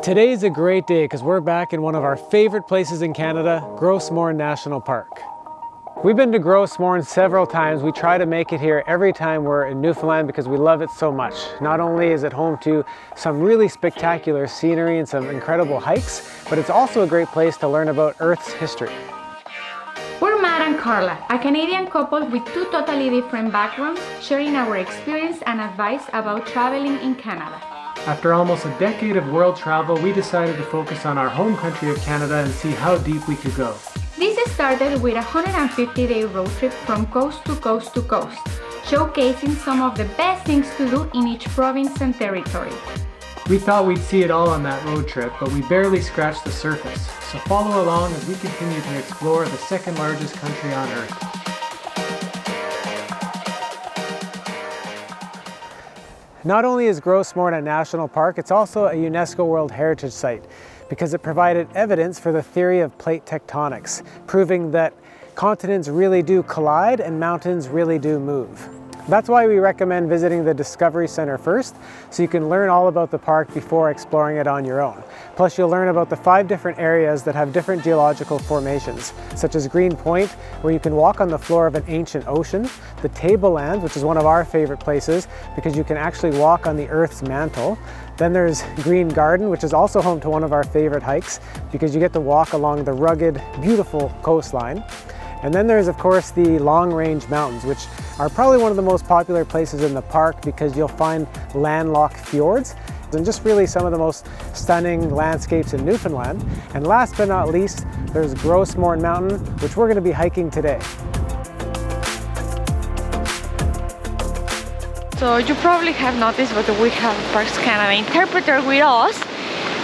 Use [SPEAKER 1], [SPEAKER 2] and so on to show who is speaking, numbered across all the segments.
[SPEAKER 1] Today's a great day because we're back in one of our favorite places in Canada, Gros Morne National Park. We've been to Gros Morne several times. We try to make it here every time we're in Newfoundland because we love it so much. Not only is it home to some really spectacular scenery and some incredible hikes, but it's also a great place to learn about Earth's history.
[SPEAKER 2] We're Matt and Karla, a Canadian couple with two totally different backgrounds, sharing our experience and advice about traveling in Canada.
[SPEAKER 1] After almost a decade of world travel, we decided to focus on our home country of Canada and see how deep we could go.
[SPEAKER 2] This started with a 150-day road trip from coast to coast to coast, showcasing some of the best things to do in each province and territory.
[SPEAKER 1] We thought we'd see it all on that road trip, but we barely scratched the surface. So follow along as we continue to explore the second largest country on Earth. Not only is Gros Morne a national park, it's also a UNESCO World Heritage Site because it provided evidence for the theory of plate tectonics, proving that continents really do collide and mountains really do move. That's why we recommend visiting the Discovery Center first, so you can learn all about the park before exploring it on your own. Plus you'll learn about the 5 different areas that have different geological formations, such as Green Point, where you can walk on the floor of an ancient ocean, the Tablelands, which is one of our favorite places because you can actually walk on the Earth's mantle. Then there's Green Garden, which is also home to one of our favorite hikes because you get to walk along the rugged, beautiful coastline. And then there's, of course, the Long Range Mountains, which are probably one of the most popular places in the park because you'll find landlocked fjords and just really some of the most stunning landscapes in Newfoundland. And last but not least, there's Gros Morne Mountain, which we're going to be hiking today.
[SPEAKER 2] So you probably have noticed, but we have Parks Canada interpreter with us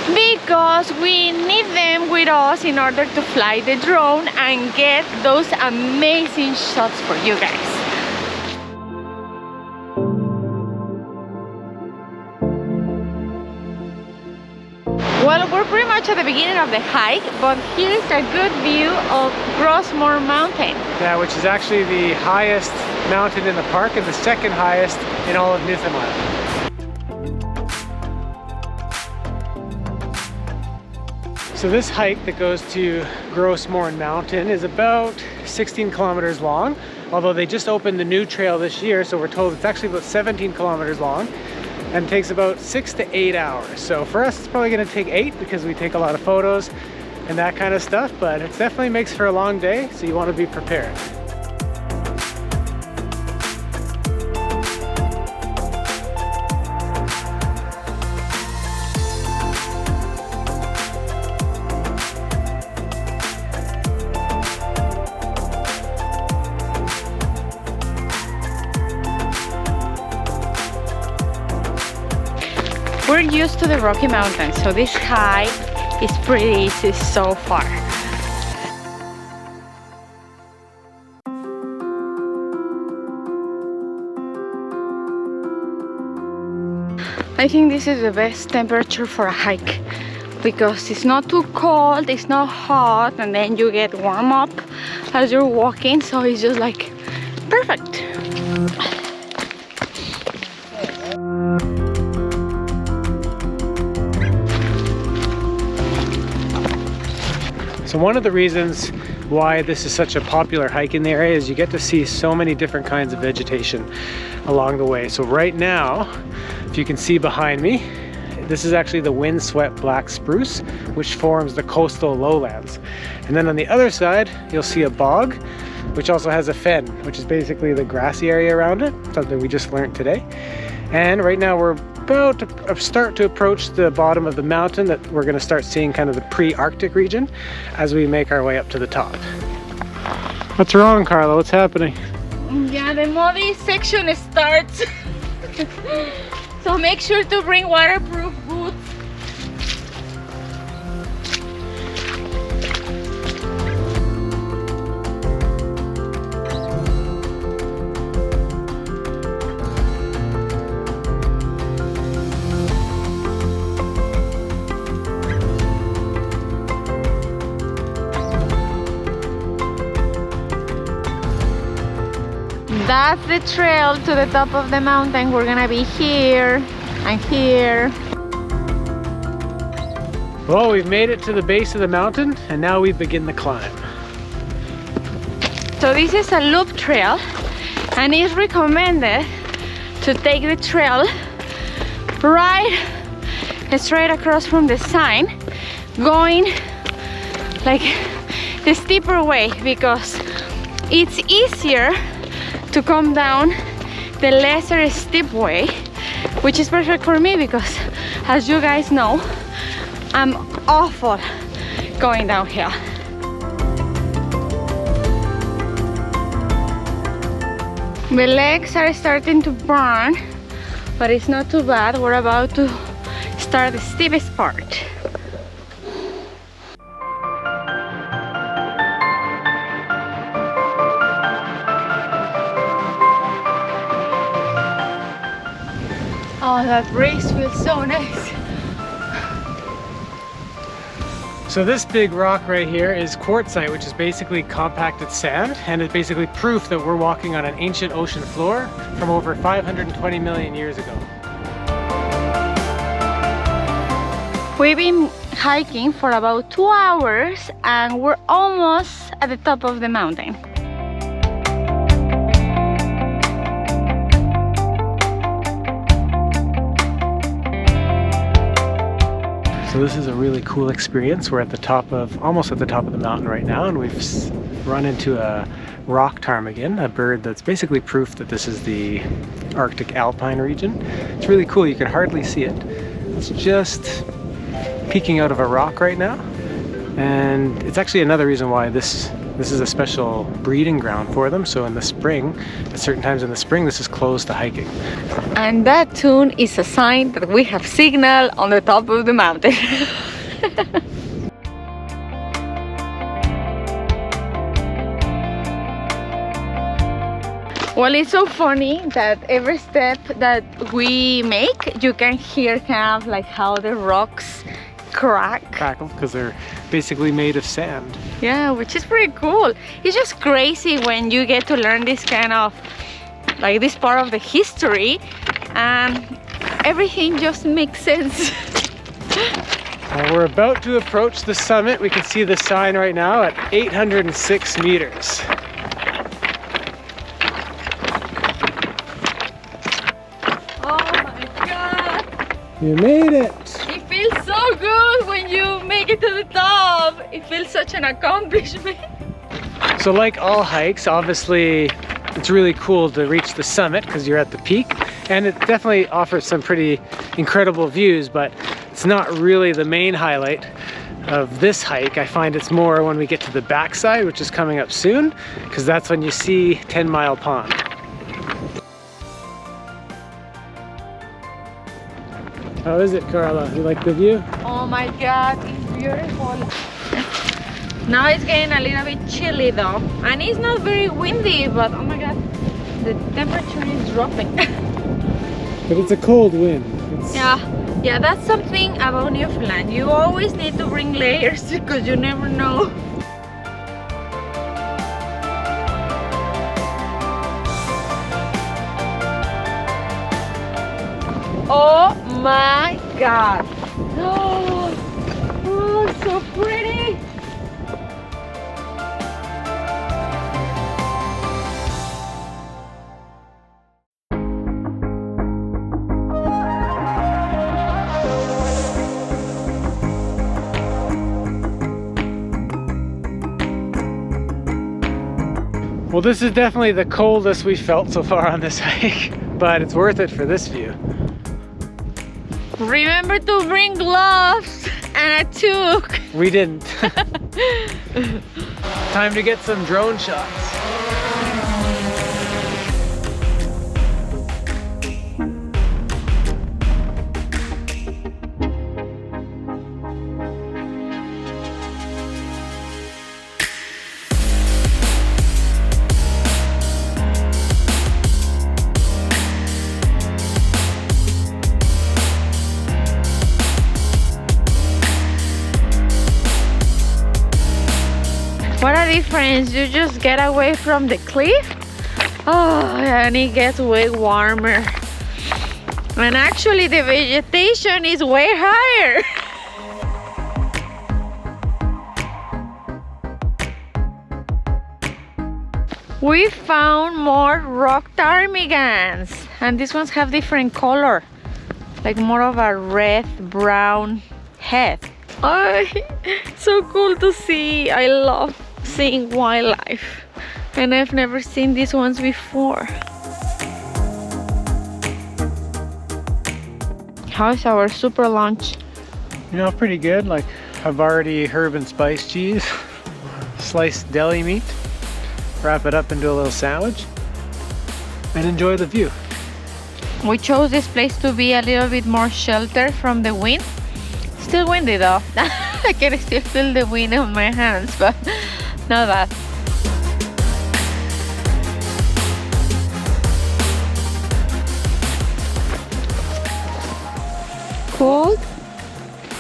[SPEAKER 2] because we need them with us in order to fly the drone and get those amazing shots for you guys. Well, we're pretty much at the beginning of the hike, but here's a good view of Gros Morne Mountain.
[SPEAKER 1] Yeah, which is actually the highest mountain in the park and the second highest in all of Newfoundland. So this hike that goes to Gros Morne Mountain is about 16 kilometers long, although they just opened the new trail this year, so we're told it's actually about 17 kilometers long and takes about 6 to 8 hours. So for us, it's probably gonna take 8 because we take a lot of photos and that kind of stuff, but it definitely makes for a long day, so you wanna be prepared.
[SPEAKER 2] We're used to the Rocky Mountains, so this hike is pretty easy so far. I think this is the best temperature for a hike because it's not too cold, it's not hot, and then you get warm up as you're walking, so it's just like perfect.
[SPEAKER 1] So one of the reasons why this is such a popular hike in the area is you get to see so many different kinds of vegetation along the way. So right now, if you can see behind me, this is actually the windswept black spruce, which forms the coastal lowlands. And then on the other side, you'll see a bog, which also has a fen, which is basically the grassy area around it, something we just learned today. And right now we're about to start to approach the bottom of the mountain that we're going to start seeing kind of the pre-Arctic region as we make our way up to the top. What's wrong, Karla? What's happening?
[SPEAKER 2] Yeah, the muddy section starts. So make sure to bring waterproof boots. That's the trail to the top of the mountain. We're gonna be here and here.
[SPEAKER 1] Well, we've made it to the base of the mountain and now we begin the climb.
[SPEAKER 2] So this is a loop trail and it's recommended to take the trail right straight across from the sign, going like the steeper way because it's easier to come down the lesser steep way, which is perfect for me because, as you guys know, I'm awful going downhill. The legs are starting to burn, but it's not too bad. We're about to start the steepest part. Oh, that breeze feels so nice.
[SPEAKER 1] So this big rock right here is quartzite, which is basically compacted sand, and it's basically proof that we're walking on an ancient ocean floor from over 520 million years ago.
[SPEAKER 2] We've been hiking for about 2 hours and we're almost at the top of the mountain.
[SPEAKER 1] So this is a really cool experience. We're at the top of, almost at the top of the mountain right now, and we've run into a rock ptarmigan, a bird that's basically proof that this is the Arctic alpine region. It's really cool, you can hardly see it. It's just peeking out of a rock right now, and it's actually another reason why this is a special breeding ground for them. So in the spring, at certain times in the spring, this is closed to hiking.
[SPEAKER 2] And that tune is a sign that we have signal on the top of the mountain. Well, it's so funny that every step that we make, you can hear kind of like how the rocks crackle
[SPEAKER 1] Because they're basically made of sand.
[SPEAKER 2] Yeah, which is pretty cool. It's just crazy when you get to learn this kind of, like this part of the history, and everything just makes sense.
[SPEAKER 1] We're about to approach the summit. We can see the sign right now at 806 meters.
[SPEAKER 2] Oh my god!
[SPEAKER 1] You made it!
[SPEAKER 2] It feels so good when you make it to the top. It feels such an accomplishment.
[SPEAKER 1] So like all hikes, obviously it's really cool to reach the summit because you're at the peak, and it definitely offers some pretty incredible views, but it's not really the main highlight of this hike. I find it's more when we get to the backside, which is coming up soon, because that's when you see 10 Mile Pond. How is it, Karla? You like the view?
[SPEAKER 2] Oh my god, it's beautiful. Now it's getting a little bit chilly though, and it's not very windy, but oh my god, the temperature is dropping.
[SPEAKER 1] But it's a cold wind.
[SPEAKER 2] Yeah, that's something about Newfoundland. You always need to bring layers because you never know. Oh my god! Oh, it's so pretty!
[SPEAKER 1] Well, this is definitely the coldest we felt so far on this hike, but it's worth it for this view.
[SPEAKER 2] Remember to bring gloves and a toque.
[SPEAKER 1] We didn't. Time to get some drone shots.
[SPEAKER 2] What a difference, you just get away from the cliff, oh, and it gets way warmer. And actually the vegetation is way higher. We found more rock ptarmigans, and these ones have different color, like more of a red brown head. Oh, so cool to see. I love seeing wildlife, and I've never seen these ones before. How's our super lunch?
[SPEAKER 1] You know, pretty good. Like, I've already herb and spice cheese, sliced deli meat, wrap it up into a little sandwich, and enjoy the view.
[SPEAKER 2] We chose this place to be a little bit more sheltered from the wind. Still windy though. I can still feel the wind on my hands, but not bad. Cold?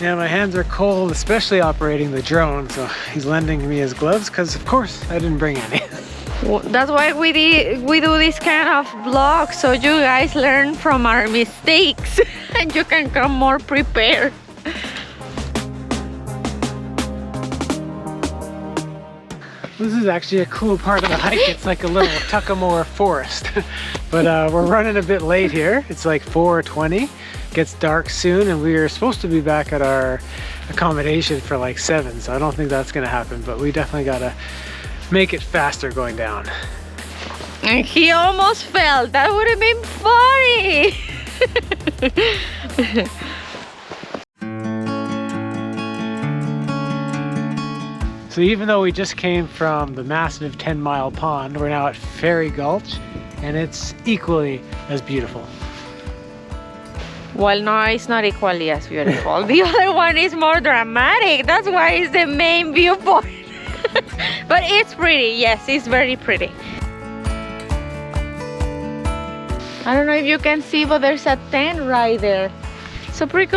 [SPEAKER 1] Yeah, my hands are cold, especially operating the drone, so he's lending me his gloves because, of course, I didn't bring any.
[SPEAKER 2] Well, that's why we do this kind of vlog, so you guys learn from our mistakes and you can come more prepared.
[SPEAKER 1] This is actually a cool part of the hike. It's like a little tuckamore forest. But we're running a bit late here. It's like 4:20. Gets dark soon, and we are supposed to be back at our accommodation for like 7, so I don't think that's gonna happen, but we definitely gotta make it faster going down.
[SPEAKER 2] And he almost fell. That would have been funny.
[SPEAKER 1] So even though we just came from the massive 10-mile pond, we're now at Fairy Gulch, and it's equally as beautiful.
[SPEAKER 2] Well, no, it's not equally as beautiful. The other one is more dramatic. That's why it's the main viewpoint. But it's pretty. Yes, it's very pretty. I don't know if you can see, but there's a tent right there. It's a pretty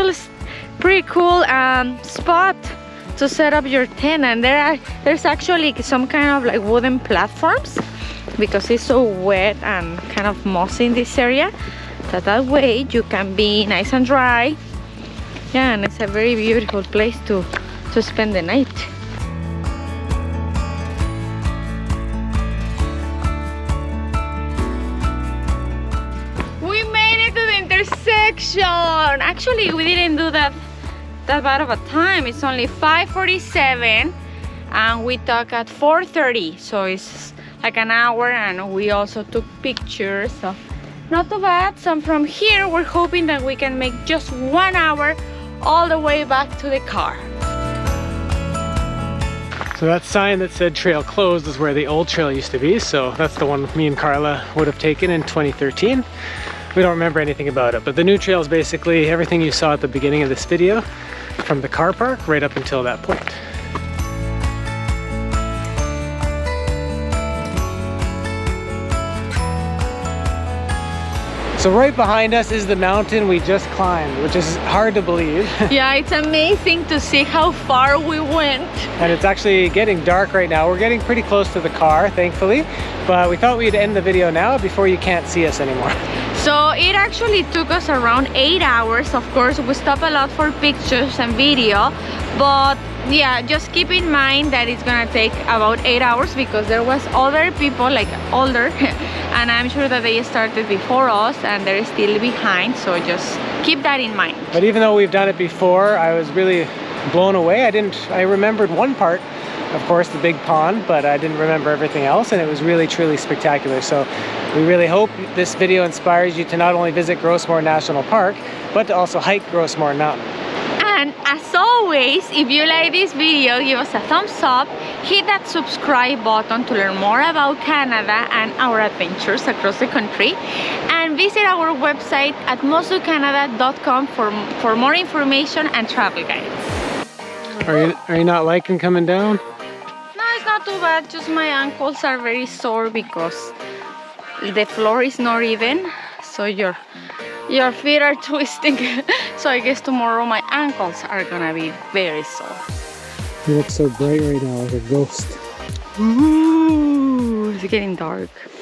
[SPEAKER 2] cool spot to set up your tent, and there's actually some kind of like wooden platforms because it's so wet and kind of mossy in this area. So that way you can be nice and dry. Yeah, and it's a very beautiful place to spend the night. We made it to the intersection. Actually, we didn't do that bad of a time. It's only 5:47 and we talk at 4:30, so it's like an hour, and we also took pictures, so not too bad. So from here we're hoping that we can make just 1 hour all the way back to the car.
[SPEAKER 1] So that sign that said trail closed is where the old trail used to be, so that's the one me and Karla would have taken in 2013. We don't remember anything about it, but the new trail is basically everything you saw at the beginning of this video from the car park right up until that point. So right behind us is the mountain we just climbed, which is hard to believe.
[SPEAKER 2] Yeah, it's amazing to see how far we went.
[SPEAKER 1] And it's actually getting dark right now. We're getting pretty close to the car, thankfully, but we thought we'd end the video now before you can't see us anymore.
[SPEAKER 2] So it actually took us around 8 hours. Of course, we stopped a lot for pictures and video, but yeah, just keep in mind that it's gonna take about 8 hours because there was other people like older and I'm sure that they started before us and they're still behind, so just keep that in mind.
[SPEAKER 1] But even though we've done it before, I was really blown away. I remembered one part, of course, the big pond, but I didn't remember everything else, and it was really truly spectacular. So we really hope this video inspires you to not only visit Gros Morne National Park, but to also hike Gros Morne Mountain.
[SPEAKER 2] And as always, if you like this video, give us a thumbs up, hit that subscribe button to learn more about Canada and our adventures across the country, and visit our website at mosucanada.com for more information and travel guides.
[SPEAKER 1] Are you not liking coming down?
[SPEAKER 2] No, it's not too bad, just my ankles are very sore because the floor is not even, so your feet are twisting. So I guess tomorrow my ankles are gonna be very sore.
[SPEAKER 1] You look so bright right now, like a ghost.
[SPEAKER 2] Ooh, it's getting dark.